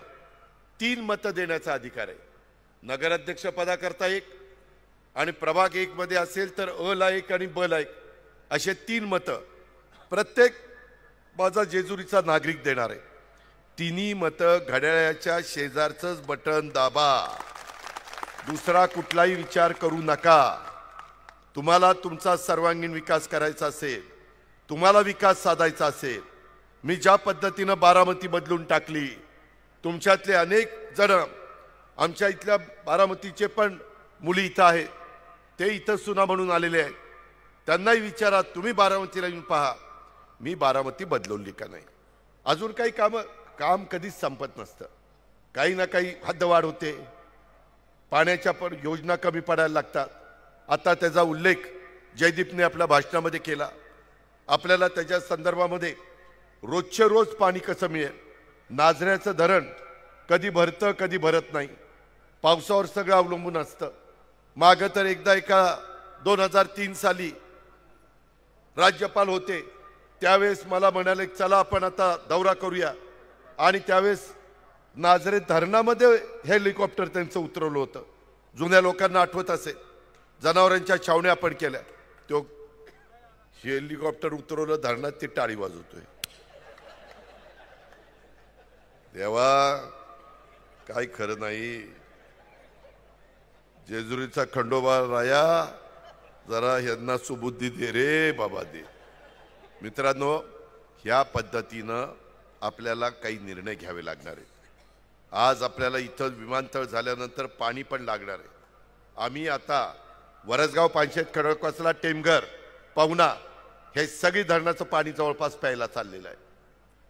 3 मतं देण्याचा अधिकार आहे. नगराध्यक्ष पदाकरता 1 आणि प्रभाग 1 मध्ये असेल तर अ ला 1 आणि ब ला 1 असे 3 मतं प्रत्येक माझा जेजुरीचा नागरिक देणार आहे. 3ही मतं घड्याळाच्या शेजारचंच बटन दाबा, दुसरा कुठलाही विचार करू नका. तुम्हाला तुमचा सर्वांगीण विकास करायचा असेल, तुम्हाला विकास साधायचा असेल, मी ज्या पद्धतीनं बारामती बदलून टाकली, तुमच्यातले अनेक जण आमच्या इथल्या बारामतीचे पण मुली इथं आहेत, ते इथं सुना म्हणून आलेले आहेत. त्यांनाही विचारा, तुम्ही बारामतीला येऊन पहा मी बारामती बदलवली का नाही. अजून काही काम कधीच संपत नसतं. काही ना काही हद्दवाढ होते, पाण्याच्या पण योजना कमी पडायला लागतात. आता त्याचा उल्लेख जयदीपने आपल्या भाषणामध्ये केला. आपल्याला त्याच्या संदर्भामध्ये रोजचे रोज पाणी कसं मिळेल, नाझऱ्याचं धरण कधी भरतं कधी भरत नाही, पावसावर सगळं अवलंबून असतं. मागं तर एकदा 2003 साली राज्यपाल होते, त्यावेळेस मला म्हणाले चला आपण आता दौरा करूया, आणि त्यावेळेस नाझरे धरणामध्ये हेलिकॉप्टर त्यांचं उतरवलं होतं. जुन्या लोकांना आठवत असेल, जनावरांच्या छावण्या आपण केल्या. तो हेलिकॉप्टर उतरवलं धरणात, ती टाळी वाजवतोय. देवा काय खरं नाही. जेजुरीचा खंडोबा राया, जरा यांना सुबुद्धी दे रे बाबा दे. मित्रांनो, ह्या पद्धतीनं आपल्याला काही निर्णय घ्यावे लागणार आहेत। आज आपल्याला इथं विमानतळ झाल्यानंतर पाणी पण लागणार आहे। आम्ही आता वरसगाव, पानशेत, खडकवासला, टेमघर, पवना हे सगळी धरणाचं पाणी जवळपास प्यायला चाललेलं आहे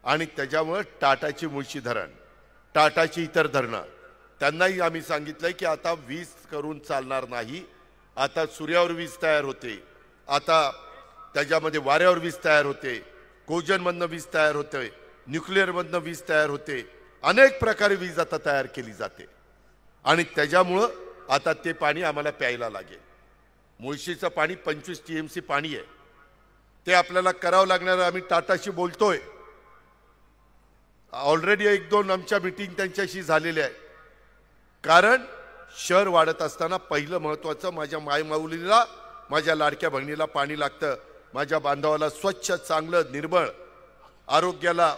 आणि त्याच्यामुळे टाटाची मुळशी धरण, टाटाची इतर धरणं त्यांनाही आम्ही सांगितलंय की आता वीज करून चालणार नाही। आता सूर्यावर वीज तयार होते, आता त्याच्यामध्ये वाऱ्यावर वीज तयार होते, कोजनमधनं वीज तयार होते, न्यूक्लिअरमधनं वीज तयार होते, अनेक प्रकारे वीज आता तयार केली जाते आणि त्याच्यामुळं आता ते पाणी आम्हाला प्यायला लागेल। मुळशीचं पाणी 25 TMC पाणी आहे, ते आपल्याला करावं लागणार। आम्ही टाटाशी बोलतोय, ऑलरेडी 1-2 आमच्या मीटिंग त्यांच्याशी झालेल्या आहे। कारण शहर वाढत असताना पहिलं महत्त्वाचं माझ्या मायमाऊलीला, माझ्या लाडक्या बहिणीला पाणी लागतं, माझ्या बांधवाला स्वच्छ, चांगलं, निर्मळ, आरोग्याला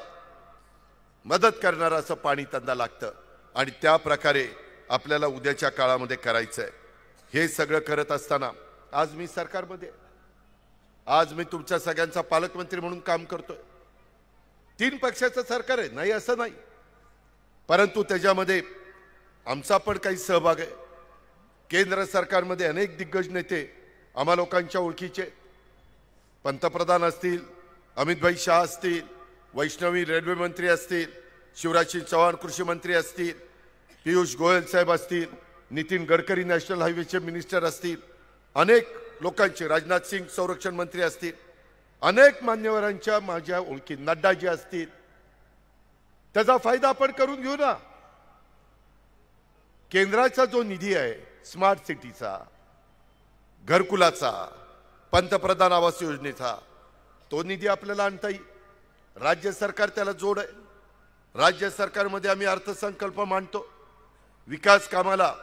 मदत करणारं असं पाणी त्यांना लागतं आणि त्या प्रकारे आपल्याला उद्याच्या काळामध्ये करायचं आहे। हे सगळं करत असताना आज मी सरकारमध्ये, आज मी तुमच्या सगळ्यांचा पालकमंत्री म्हणून काम करतोय। 3 पक्षाचं सरकार आहे, नाही असं नाही, परंतु त्याच्यामध्ये आमचा पण काही सहभाग आहे। केंद्र सरकारमध्ये अनेक दिग्गज नेते आम्हा लोकांच्या ओळखीचे, पंतप्रधान असतील, अमितभाई शाह असतील, वैष्णवी रेल्वे मंत्री असतील, शिवराज सिंह चौहान कृषी मंत्री असतील, पियुष गोयल साहेब असतील, नितीन गडकरी नॅशनल हायवेचे मिनिस्टर असतील, अनेक लोकांचे, राजनाथ सिंह संरक्षण मंत्री असतील, अनेक मान्यवरांच्या माझ्या ओळखी, नड्डाजी असतील, त्याचा फायदा आपण करून घेऊ ना। केंद्राचा जो निधी आहे, स्मार्ट सिटीचा, घरकुलाचा, पंतप्रधान आवास योजनेचा, तो निधी आपल्याला आणता येईल। राज्य सरकार त्याला जोड आहे। राज्य सरकारमध्ये आम्ही अर्थसंकल्प मांडतो, विकास कामाला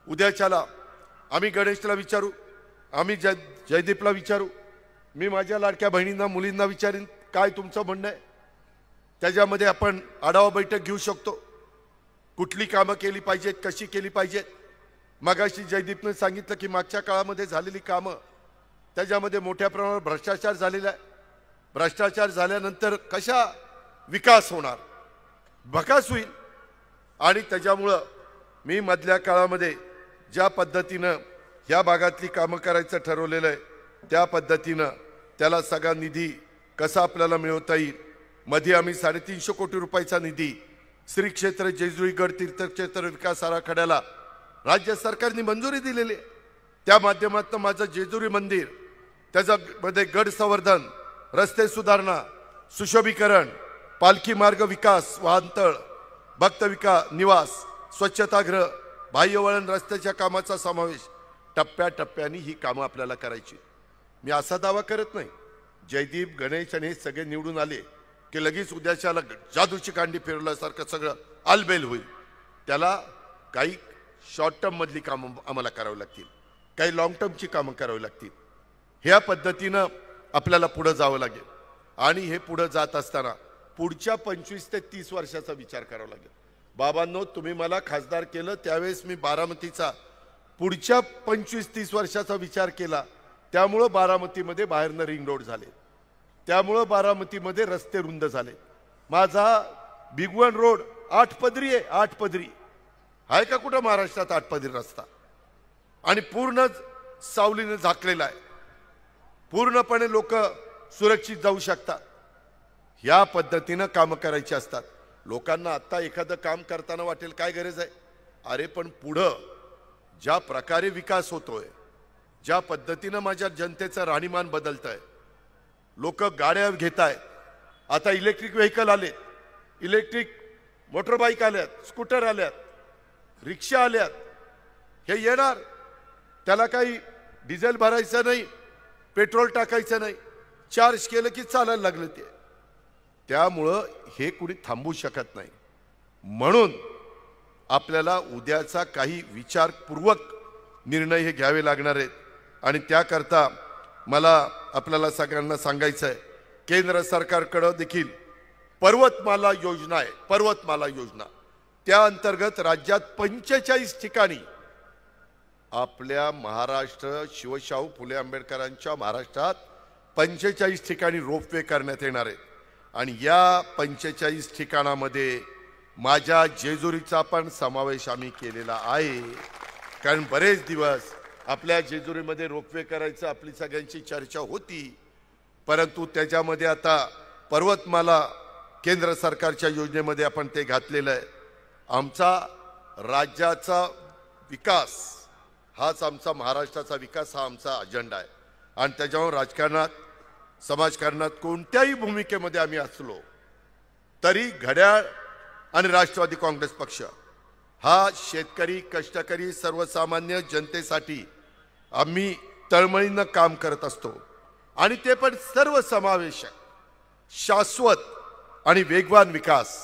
उद्याच्याला आम्ही गणेशला विचारू, आम्ही जयदीपला विचारू, मी माझ्या लाडक्या बहिणींना, मुलींना विचारीन काय तुमचं म्हणणं आहे, त्याच्यामध्ये आपण आढावा बैठक घेऊ शकतो। कुठली कामं केली पाहिजेत, कशी केली पाहिजेत। मगाशी जयदीपने सांगितलं की मागच्या काळामध्ये झालेली कामं, त्याच्यामध्ये मोठ्या प्रमाणावर भ्रष्टाचार झालेला आहे। भ्रष्टाचार झाल्यानंतर कशा विकास होणार, भकास होईल आणि त्याच्यामुळं मी मधल्या काळामध्ये ज्या पद्धतीनं ह्या भागातली कामं करायचं ठरवलेलं आहे, त्या पद्धतीनं त्याला सगळा निधी कसा आपल्याला मिळवता येईल। मध्ये आम्ही 350 कोटी रुपयाचा निधी श्री क्षेत्र जेजुरी गड तीर्थक्षेत्र विकास आराखड्याला राज्य सरकारने मंजुरी दिलेली आहे। त्या माध्यमातून माझं जेजुरी मंदिर, त्याच्यामध्ये गड संवर्धन, रस्ते सुधारणा, सुशोभीकरण, पालखी मार्ग विकास, वाहनतळ, भक्त निवास, स्वच्छतागृह, बाह्यवळण रस्त्याच्या कामाचा समावेश, टप्प्याटप्प्याने ही कामं आपल्याला करायची। मी असा दावा करत नाही जयदीप, गणेश आणि हे सगळे निवडून आले की लगेच उद्याच्याला जादूची कांडी फिरवल्यासारखं सगळं आलबेल होईल। त्याला काही शॉर्ट टर्म मधली कामं आम्हाला करावी लागतील, काही लॉंग टर्मची कामं करावी लागतील। ह्या पद्धतीनं आपल्याला पुढे जावं लागेल आणि हे पुढे जात असताना पुढच्या 25 ते 30 वर्षाचा विचार करावा लागेल। बाबांनो, तुम्ही मला खासदार केलं त्यावेळेस मी बारामतीचा पुढच्या 25-30 वर्षाचा विचार केला, त्यामुळं बारामतीमध्ये बाहेरनं रिंग रोड झाले, त्यामुळं बारामतीमध्ये रस्ते रुंद झाले। माझा बिगवन रोड 8 पदरी आहे, 8 पदरी आहे का कुठं महाराष्ट्रात 8 पदरी रस्ता, आणि पूर्ण सावलीने झाकलेला आहे, पूर्णपणे लोक सुरक्षित जाऊ शकतात। या पद्धतीनं कामं करायची असतात। लोकांना आता एखादं काम करताना वाटेल काय गरज आहे, अरे पण पुढं ज्या प्रकारे विकास होतोय, ज्या पद्धतीनं माझ्या जनतेचं राहणीमान बदलतंय, लोक गाड्या घेत आहेत, आता इलेक्ट्रिक व्हेकल आले, इलेक्ट्रिक मोटरबाईक आल्यात, स्कूटर आल्यात, रिक्षा आल्यात, हे येणार, त्याला काही डिझेल भरायचं नाही, पेट्रोल टाकायचं नाही, चार्ज केलं की चालायला लागलं ते। त्यामुळं हे कुणी थांबू शकत नाही। म्हणून आपल्याला उद्याचा काही विचारपूर्वक निर्णय हे घ्यावे लागणार आहेत आणि त्याकरता मला आपल्याला सगळ्यांना सांगायचं आहे, केंद्र सरकारकडे देखील पर्वतमाला योजना आहे, पर्वतमाला योजना, त्या अंतर्गत राज्यात 45 ठिकाणी आपल्या महाराष्ट्र शिवशाहू फुले आंबेडकरांच्या महाराष्ट्रात 45 ठिकाणी रोपवे करण्यात येणार आहेत आणि या 45 ठिकाणामध्ये माझ्या जेजुरीचा पण समावेश आम्ही केलेला आहे। कारण बरेच दिवस आपल्या जेजुरीमध्ये रोपवे करायचं आपली सगळ्यांची चर्चा होती, परंतु त्याच्यामध्ये आता पर्वतमाला केंद्र सरकारच्या योजनेमध्ये आपण ते घातलेलं आहे। आमचा राज्याचा विकास हाच आमचा महाराष्ट्राचा विकास हा आमचा अजेंडा आहे आणि त्याच्यावर राजकारणात समाजकारणात कोणत्याही भूमिकेमध्ये आम्ही असलो तरी घड्याळ आणि राष्ट्रवादी काँग्रेस पक्ष हा शेतकरी कष्टकरी सर्वसामान्य जनतेसाठी आम्ही तळमळीनं काम करत असतो आणि ते पण सर्वसमावेशक शाश्वत आणि वेगवान विकास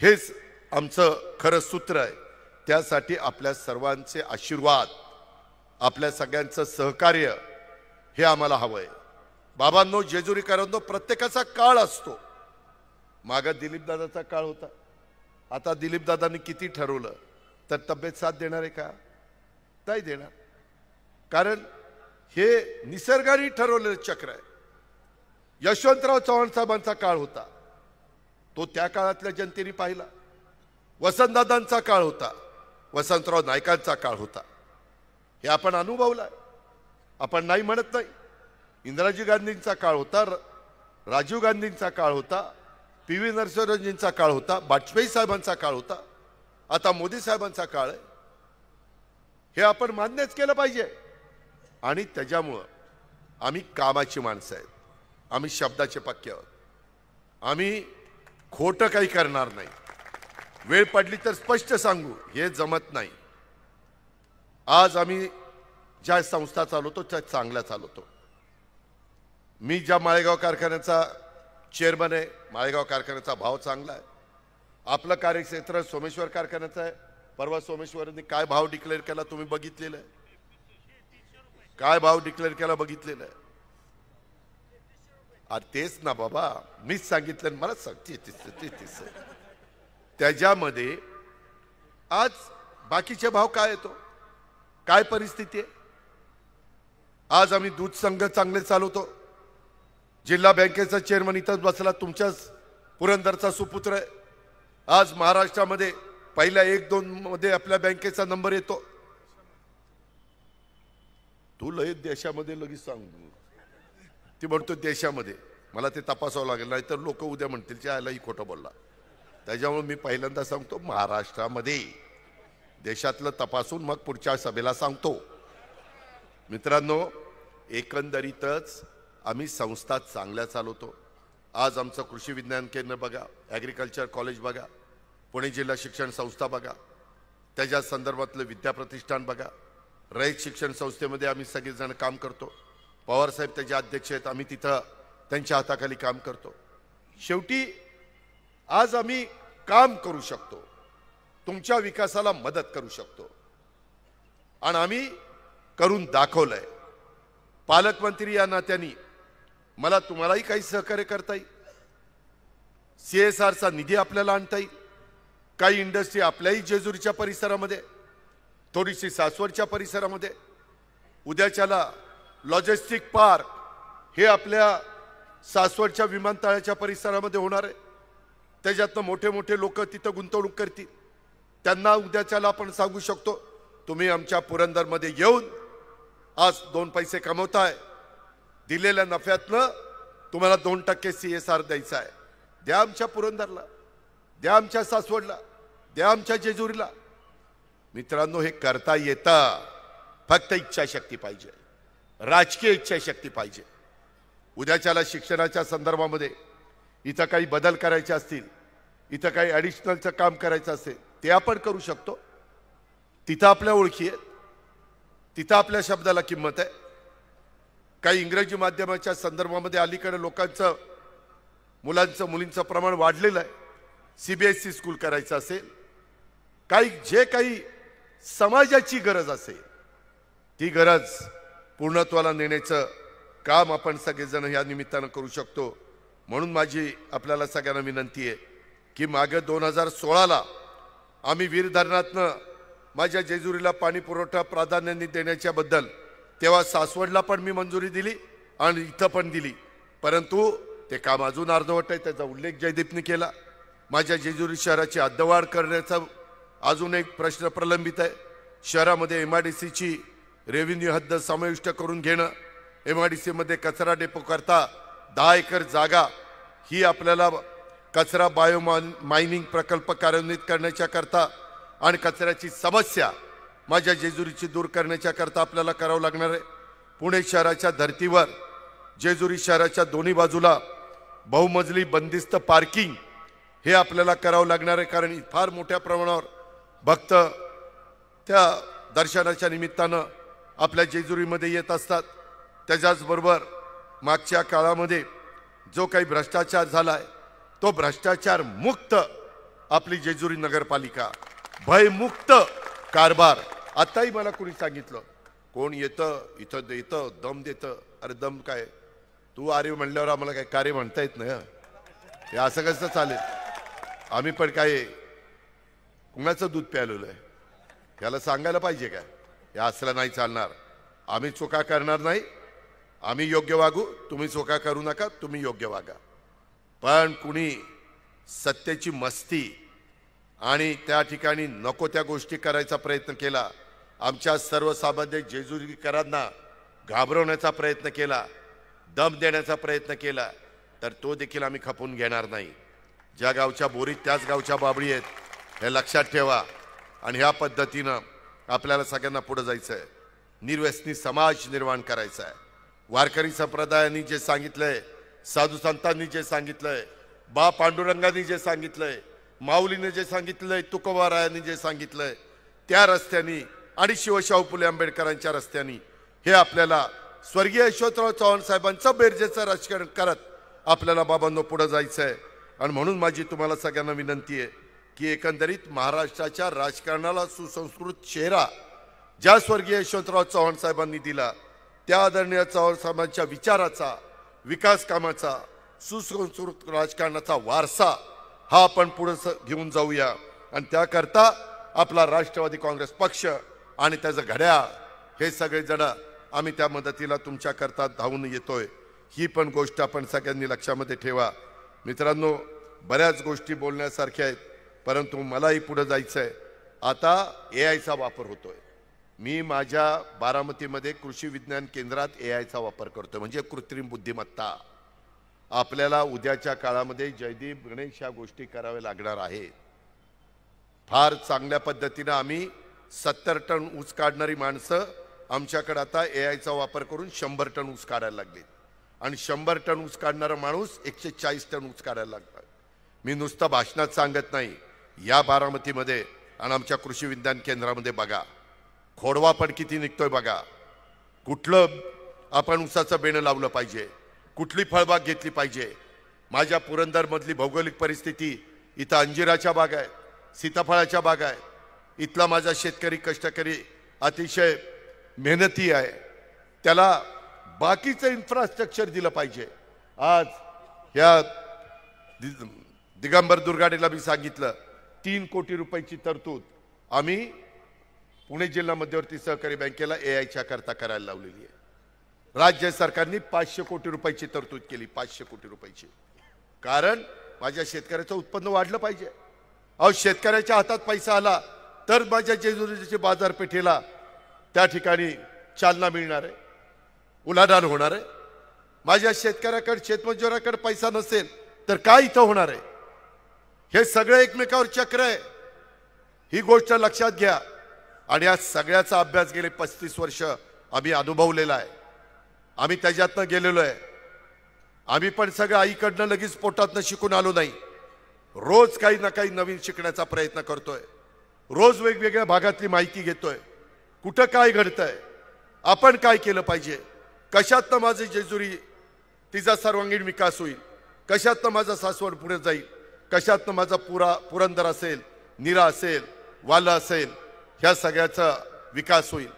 हेच आमचं खरं सूत्र आहे। त्यासाठी आपल्या सर्वांचे आशीर्वाद आपल्या सगळ्यांचं सहकार्य हे आम्हाला हवंय। बाबांनो जेजुरीकरांनो प्रत्येकाचा काळ असतो। मागे दिलीप दादाचा काळ होता, आता दिलीप दादांनी किती ठरवलं तर तब्येत साथ देणार आहे का? नाही देणार, कारण हे निसर्गाने ठरवलेलं चक्र आहे। यशवंतराव चव्हाण साहेबांचा काळ होता, तो त्या काळातल्या जनतेने पाहिला। वसंतदादांचा काळ होता, वसंतराव नाईकांचा काळ होता, हे आपण अनुभवलं, आपण नाही म्हणत नाही। इंदिराजी गांधींचा काळ होता, राजीव गांधींचा काळ होता, पी.व्ही. नरसिंहरावजींचा काळ होता, वाजपेयी साहेबांचा काळ होता, आता मोदी साहेबांचा काळ आहे। हे आपण मान्यच केलं पाहिजे आणि त्याच्यामुळं आम्ही कामाची माणसं आहेत, आम्ही शब्दाचे पक्के आहोत, आम्ही खोटं काही करणार नाही। वेळ पडली तर स्पष्ट सांगू, हे जमत नाही। आज आम्ही ज्या संस्था चालवतो त्या चांगल्या चालवतो। मी ज्या माळेगाव कारखान्याचा चेअरमन आहे, माळेगाव कारखान्याचा भाव चांगला आहे। आपलं कार्यक्षेत्र सोमेश्वर कारखान्याचं आहे। परवा सोमेश्वरांनी काय भाव डिक्लेअर केला तुम्ही बघितलेलं आहे, काय भाव डिक्लेअर केला बघितलेलं आहे। अरे तेच ना बाबा, मीच सांगितलं, मला सांगते त्याच्यामध्ये आज बाकीचे भाव काय येतो, काय परिस्थिती आहे। आज आम्ही दूध संघ चांगले चालवतो। जिल्हा बँकेचा चेअरमन इथंच बसला, तुमच्याच पुरंदरचा सुपुत्र आहे। आज महाराष्ट्रामध्ये पहिल्या 1-2 मध्ये आपल्या बँकेचा नंबर येतो। तू लय देशामध्ये लगेच सांग, ती म्हणतो देशामध्ये, मला ते तपासावं लागेल, नाही तर लोक उद्या म्हणतील की यालाही खोटं बोलला। त्याच्यामुळे मी पहिल्यांदा सांगतो महाराष्ट्रामध्ये, देशातलं तपासून मग पुढच्या सभेला सांगतो। मित्रांनो, एकंदरीतच आम्ही संस्था चांगल्या चालवतो। आज आमचं कृषी विज्ञान केंद्र बघा, ॲग्रिकल्चर कॉलेज बघा, पुणे जिल्हा शिक्षण संस्था बघा, त्याच्या संदर्भातलं विद्याप्रतिष्ठान बघा, रयत शिक्षण संस्थेमध्ये आम्ही सगळेजण काम करतो। पवारसाहेब त्याचे अध्यक्ष आहेत, आम्ही तिथं त्यांच्या हाताखाली काम करतो। शेवटी आज आम्ही काम करू शकतो, तुमच्या विकासाला मदत करू शकतो आणि आम्ही करून दाखवलंय। पालकमंत्री या नात्याने मला तुम्हालाही काही सहकार्य करता येईल, CSRचा निधी आपल्याला आणता येईल, काही इंडस्ट्री आपल्याही जेजुरीच्या परिसरामध्ये, थोडीशी सासवडच्या परिसरामध्ये, उद्याच्याला लॉजिस्टिक पार्क हे आपल्या सासवडच्या विमानतळाच्या परिसरामध्ये होणार आहे। त्याच्यातनं मोठे मोठे लोक तिथं गुंतवणूक करतील, त्यांना उद्याच्याला आपण सांगू शकतो तुम्ही आमच्या पुरंदरमध्ये येऊन आज 2 पैसे कमवताय, दिलेल्या नफ्यातनं तुम्हाला 2% CSR द्यायचा आहे। द्या आमच्या पुरंदरला, द्या आमच्या सासवडला, द्या आमच्या जेजुरीला। मित्रांनो, हे करता येतं, फक्त इच्छाशक्ती पाहिजे, राजकीय इच्छाशक्ती पाहिजे। उद्याच्याला शिक्षणाच्या संदर्भामध्ये इथं काही बदल करायचे असतील, इथं काही ॲडिशनलचं काम करायचं असेल ते आपण करू शकतो। तिथं आपल्या ओळखी आहेत, तिथं आपल्या शब्दाला किंमत आहे। काही इंग्रजी माध्यमाच्या संदर्भामध्ये अलीकडे लोकांचं मुलांचं मुलींचं प्रमाण वाढलेलं आहे, CBSE स्कूल करायचं असेल, काही जे काही समाजाची गरज असेल ती गरज पूर्णत्वाला नेण्याचं काम आपण सगळेजण या निमित्तानं करू शकतो। म्हणून माझी आपल्याला सगळ्यांना विनंती आहे की मागे 2016ला आम्ही वीर धरणातनं माझ्या जेजुरीला पाणी पुरवठा प्राधान्याने देण्याच्या बद्दल तेव्हा सासवडला पण मी मंजुरी दिली आणि इथं पण दिली, परंतु ते काम अजून अर्धवट आहे, त्याचा उल्लेख जयदीपने केला. माझ्या जेजुरी शहराची हद्दवाढ करण्याचा अजून एक प्रश्न प्रलंबित आहे. शहरामध्ये MIDCची रेव्हेन्यू हद्द समाविष्ट करून घेणं, MIDC मध्ये कचरा डेपो करता 10 एकर जागा ही आपल्याला कचरा मायनिंग प्रकल्प कार्यान्वित करण्याच्या करता आणि कचऱ्याची समस्या माझ्या जेजुरीची दूर करण्याच्या करता आपल्याला करावं लागणार आहे. पुणे शहराच्या धर्तीवर जेजुरी शहराच्या दोन्ही बाजूला बहुमजली बंदिस्त पार्किंग हे आपल्याला करावं लागणार आहे, कारण फार मोठ्या प्रमाणावर भक्त त्या दर्शनाच्या निमित्तानं आपल्या जेजुरीमध्ये येत असतात. त्याच्याचबरोबर मागच्या काळामध्ये जो काही भ्रष्टाचार झाला आहे तो भ्रष्टाचार मुक्त आपली जेजुरी नगरपालिका, भयमुक्त कारभार. आताही मला कोणी सांगितलं, कोण येतं इथं देतं दम देतं. अरे दम काय, तू आर्य म्हणल्यावर आम्हाला काय कार्य म्हणता येत नाही. हे असं कसं चालेल? आम्ही पण काय कुणाचं दूध प्यायलेलं आहे, याला सांगायला पाहिजे काय? हे असलं नाही चालणार. आम्ही चुका करणार नाही, आम्ही योग्य वागू, तुम्ही चुका करू नका, तुम्ही योग्य वागा. पण कुणी सत्तेची मस्ती आणि त्या ठिकाणी नको त्या गोष्टी करायचा प्रयत्न केला, आमच्या सर्वसामान्य जेजुरीकरांना घाबरवण्याचा प्रयत्न केला, दम देण्याचा प्रयत्न केला, तर तो देखील आम्ही खपून घेणार नाही. ज्या गावच्या बोरीत त्याच गावच्या बाबळी आहेत, हे लक्षात ठेवा. आणि ह्या पद्धतीनं आपल्याला सगळ्यांना पुढे जायचं आहे. निर्व्यसनी समाज निर्माण करायचा आहे. वारकरी संप्रदायांनी जे सांगितलंय, साधू संतांनी जे सांगितलंय, बा पांडुरंगांनी जे सांगितलंय, माऊलीने जे सांगितलंय, तुकोबारायांनी जे सांगितलंय, त्या रस्त्यानी आणि शिवशाहू फुले आंबेडकरांच्या रस्त्यानी हे आपल्याला स्वर्गीय यशवंतराव चव्हाण साहेबांचं बेरजेचं राजकारण करत आपल्याला बाबांनो पुढे जायचं आहे. आणि म्हणून माझी तुम्हाला सगळ्यांना विनंती आहे की एकंदरीत महाराष्ट्राच्या राजकारणाला सुसंस्कृत चेहरा ज्या स्वर्गीय यशवंतराव चव्हाण साहेबांनी दिला, त्या आदरणीय चव्हाण साहेबांच्या विचाराचा, विकास कामाचा, सुसंस्कृत राजकारणाचा वारसा हा आपण पुढे घेऊन जाऊया. आणि त्याकरता आपला राष्ट्रवादी काँग्रेस पक्ष आणि त्याचं घड्याळ हे सगळेजण आम्ही त्या मदतीला तुमच्याकरता धावून येतोय. ही पण गोष्ट आपण सगळ्यांनी लक्षामध्ये ठेवा. मित्रांनो, बऱ्याच गोष्टी बोलण्यासारख्या आहेत, परंतु मलाही पुढे जायचं आहे. आता AIचा वापर होतोय. मी माझ्या बारामतीमध्ये कृषी विज्ञान केंद्रात AIचा वापर करतोय, म्हणजे कृत्रिम बुद्धिमत्ता. आपल्याला उद्याच्या काळामध्ये जयदीप गणेश ह्या गोष्टी कराव्या लागणार आहेत. फार चांगल्या पद्धतीनं आम्ही 70 टन ऊस काढणारी माणसं आमच्याकडे आता AIचा वापर करून 100 टन ऊस काढायला लागले. आणि 100 टन ऊस काढणारा माणूस 140 टन ऊस काढायला लागला. मी नुसतं भाषणात सांगत नाही, या बारामतीमध्ये आणि आमच्या कृषी विज्ञान केंद्रामध्ये बघा, खोडवा पण किती निघतोय बघा. कुठलं आपण ऊसाचं बेणं लावलं पाहिजे, कुठली फळबाग घेतली पाहिजे. माझ्या पुरंदरमधली भौगोलिक परिस्थिती, इथं अंजिराच्या बाग आहे, सीताफळाच्या बाग आहे. इथला माझा शेतकरी कष्टकरी अतिशय मेहनती आहे, त्याला बाकीचं इन्फ्रास्ट्रक्चर दिलं पाहिजे. आज ह्या दिगंबर दुर्गाडेला मी सांगितलं 3 कोटी रुपयाची तरतूद आम्ही पुणे जिल्हा मध्यवर्ती सहकारी बँकेला AIच्या करता करायला लावलेली आहे. राज्य सरकारने 500 कोटी रुपयाची तरतूद केली, 500 कोटी रुपयाची. कारण माझ्या शेतकऱ्याचं उत्पन्न वाढलं पाहिजे. अहो, शेतकऱ्याच्या हातात पैसा आला तर माझ्या जेजुरीच्या बाजारपेठेला त्या ठिकाणी चालना मिळणार आहे, उलाढाल होणार आहे. माझ्या शेतकऱ्याकडे, शेतमजुराकडे पैसा नसेल तर काय इथं होणार आहे? हे सगळं एकमेकावर चक्र आहे. ही गोष्ट लक्षात घ्या. आणि या सगळ्याचा अभ्यास गेले 35 वर्ष आम्ही अनुभवलेला आहे. आम्ही त्याच्यातनं गेलेलो आहे. आम्ही पण सगळं आईकडनं लगेच पोटातनं शिकून आलो नाही. रोज काही ना काही नवीन शिकण्याचा प्रयत्न करतोय. रोज वेगवेगळ्या भागातली माहिती घेतोय. कुठं काय घडतंय, आपण काय केलं पाहिजे, कशातनं माझी जेजुरी तिचा सर्वांगीण विकास होईल, कशातनं माझा सासवड पुढे जाईल, कशातनं माझा पुरंदर असेल, नीरा असेल, वाला असेल, ह्या सगळ्याचा विकास होईल.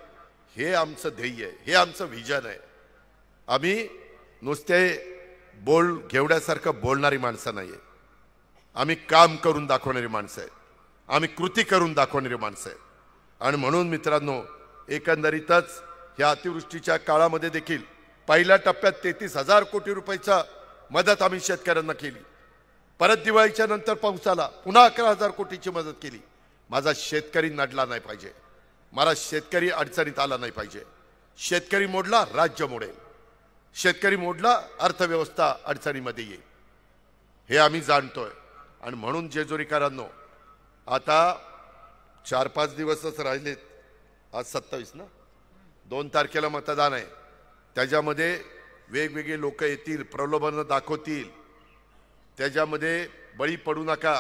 हे आमचं ध्येय आहे, हे आमचं व्हिजन आहे. आम्ही नुसते घेवड्यासारखं बोलणारी माणसं नाही आहे. आम्ही काम करून दाखवणारी माणसं आहेत. आम्ही कृती करून दाखवणारी माणसं आहेत. आणि म्हणून मित्रांनो, एकंदरीतच ह्या अतिवृष्टीच्या काळामध्ये देखील पहिल्या टप्प्यात 33,000 कोटी रुपयाचा मदत आम्ही शेतकऱ्यांना केली. परत दिवाळीच्या नंतर पाऊस आला, पुन्हा 11,000 कोटीची मदत केली. माझा शेतकरी नडला नाही पाहिजे, मला शेतकरी अडचणीत आला नाही पाहिजे. शेतकरी मोडला राज्य मोडेल, शेतकरी मोडला अर्थव्यवस्था अडचणीमध्ये येईल, हे आम्ही जाणतोय. आणि म्हणून जेजुरीकरांनो, आता 4-5 दिवसच राहिलेत. आज 27 ना, 2 तारखेला मतदान आहे. त्याच्यामध्ये वेगवेगळे लोक येतील, प्रलोभन दाखवतील. त्याच्यामध्ये बळी पडू नका.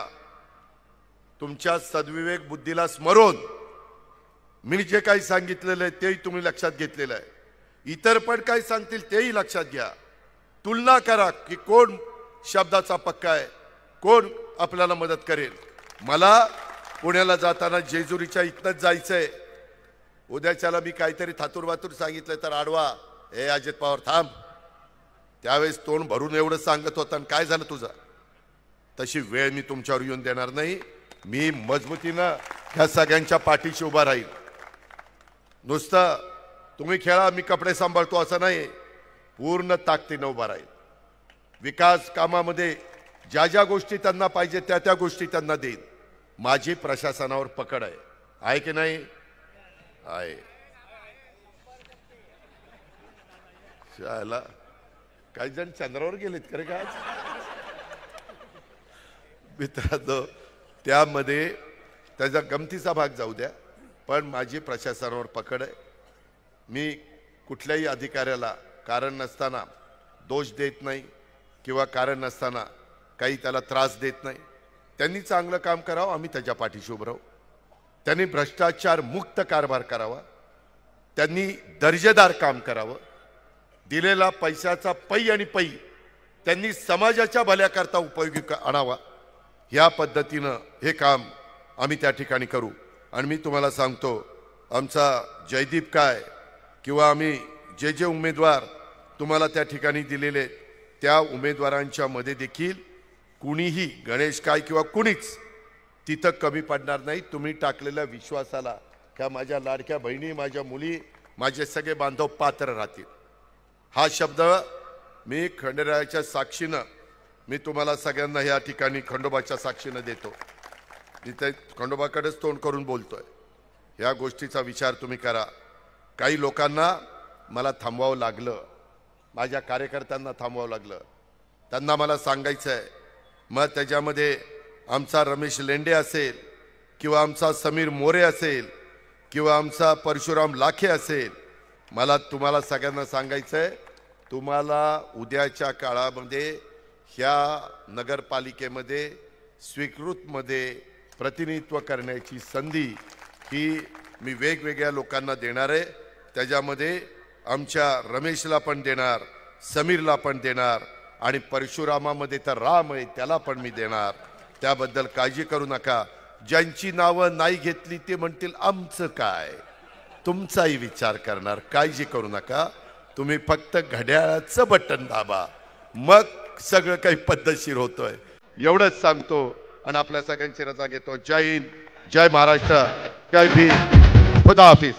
तुमच्या सद्विवेक बुद्धीला स्मरून मी जे काही सांगितलेलं आहे तेही तुम्ही लक्षात घेतलेलं आहे. इतर पण काही सांगतील तेही लक्षात घ्या. तुलना करा की कोण शब्दाचा पक्का आहे, कोण आपल्याला मदत करेल. मला पुण्याला जाताना जेजुरीच्या इथनंच जायचंय. उद्याच्याला मी काहीतरी थातूर सांगितलं तर आडवा, हे अजित पवार थांब, त्यावेळेस तोंड भरून एवढं सांगत होता आणि काय झालं तुझं. तशी वेळ मी तुमच्यावर येऊन देणार नाही. मी मजबूतीनं ह्या सगळ्यांच्या पाठीशी उभा राहील. नुसतं तुम्ही खेळा मी कपडे सांभाळतो असं नाही, पूर्ण ताकदीनं उभा राहील. विकास कामामध्ये ज्या ज्या गोष्टी त्यांना पाहिजे त्या त्या गोष्टी त्यांना देईन. माझी प्रशासनावर पकड आहे की नाही? आहे. शाला काही जण चंद्रावर गेलेत खरे का आज? मित्रांनो, त्यामध्ये त्याचा गमतीचा भाग जाऊ द्या, पण माझी प्रशासनावर पकड आहे. मी कुठल्याही अधिकाऱ्याला कारण नसताना दोष देत नाही किंवा कारण नसताना काही त्याला त्रास देत नाही. त्यांनी चांगलं काम करावं, आम्ही त्याच्या पाठीशी उभं राहू. त्यांनी भ्रष्टाचार मुक्त कारभार करावा, त्यांनी दर्जेदार काम करावं. दिलेला पैशाचा पै आणि पै त्यांनी समाजाच्या भल्याकरता उपयोगी आणावा. ह्या पद्धतीनं हे काम आम्ही त्या ठिकाणी करू. आणि मी तुम्हाला सांगतो, आमचा जयदीप काय किंवा आम्ही जे जे उमेदवार तुम्हाला त्या ठिकाणी दिलेले त्या उमेदवारांच्या मध्ये देखील कुणीही, गणेश काय किंवा कुणीच तिथं कमी पडणार नाही. तुम्ही टाकलेल्या विश्वासाला का माझ्या लाडक्या बहिणी, माझ्या मुली, माझे सगळे बांधव पात्र राहतील. हा शब्द मी खंडेरायाच्या साक्षीनं मी तुम्हाला सगळ्यांना या ठिकाणी खंडोबाच्या साक्षीनं देतो. मी ते खंडोबाकडेच तोंड करून बोलतोय. या गोष्टीचा विचार तुम्ही करा. काही लोकांना मला थांबवावं लागलं, माझ्या कार्यकर्त्यांना थांबवावं लागलं, त्यांना मला सांगायचं आहे. मग त्याच्यामध्ये आमचा रमेश लेंडे असेल किंवा आमचा समीर मोरे असेल किंवा आमचा परशुराम लाखे असेल, मला तुम्हाला सगळ्यांना सांगायचं आहे, तुम्हाला उद्याच्या काळामध्ये ह्या नगरपालिकेमध्ये स्वीकृतमध्ये प्रतिनिधित्व करण्याची संधी ही मी वेगवेगळ्या लोकांना देणार आहे. त्याच्यामध्ये आमच्या रमेशला पण देणार, समीरला पण देणार आणि परशुरामामध्ये तर राम आहे त्याला पण मी देणार. त्याबद्दल काळजी करू नका. ज्यांची नावं नाही घेतली ते म्हणतील आमचं काय, तुमचाही विचार करणार. काळजी करू नका. तुम्ही फक्त घड्याळाचं बटन दाबा, मग सगळं काही पद्धतशीर होतोय. एवढंच सांगतो आणि आपल्या सगळ्यांची रजा घेतो. जय हिंद, जय महाराष्ट्र, जय भीम, खुदा हाफिज.